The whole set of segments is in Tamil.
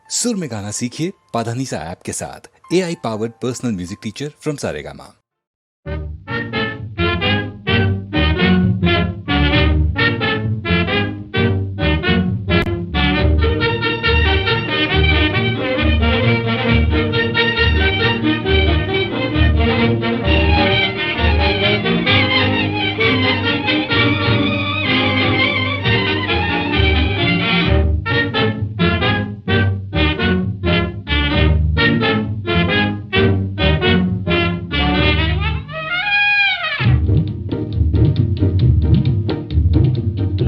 सुर में गाना सीखिए पाधानीसा ऐप के साथ। AI powered personal music teacher from Saregama.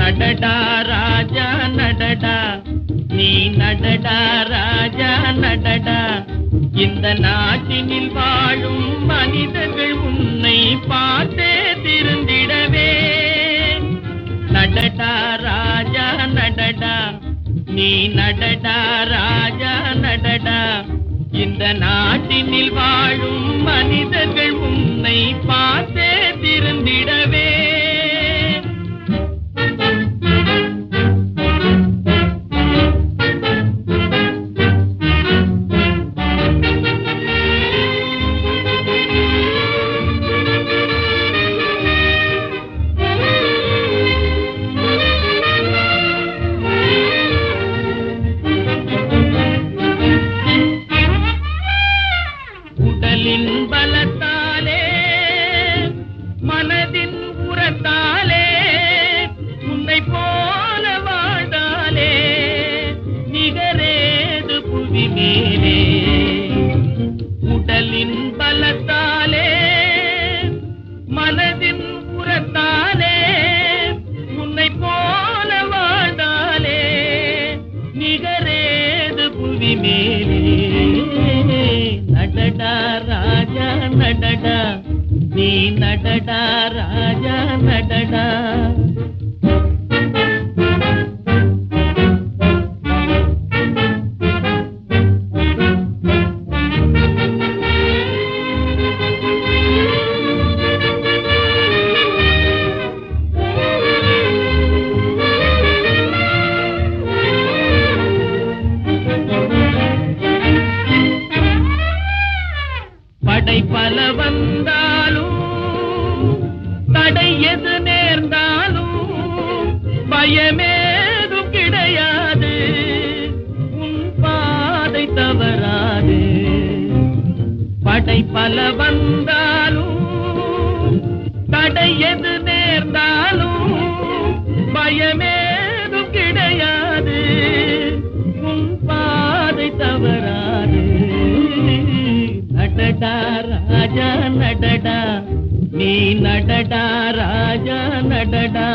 நடடா ராஜா நடடா, நீ நடடா ராஜா நடடா. இந்த நாட்டினில் வாழும் மனிதர்கள் உன்னை பார்த்தே திருந்திடவே. நடடா ராஜா நடடா, நீ நடடா ராஜா நடடா. இந்த நாட்டினில் வாழும் மனிதர்கள் உன்னை பார்த்தே திருந்திடவே. உடலின் பலத்தாலே மனதின் உரத்தாலே உன்னை போல வாழ்ந்தாலே நிகரேது புவி மேலே. உடலின் பலத்தாலே மனதின் உரத்தாலே உன்னை போல வாழ்ந்தாலே நிகரேது புவி மேலே. நடடா ராஜா நடடா, நீ நடடா ராஜா நடடா. படை பல வந்தாலும் தடை எது நேர்ந்தாலும் பயமேதும் கிடையாது, உன் பாதை தவறாது. படை பல வந்தாலும் தடை எது நேர்ந்தாலும் பயமேதும் கிடையாது, உன் பாதை தவறாது. நடடா ராஜா நடடா, நீ நடடா ராஜா நடடா.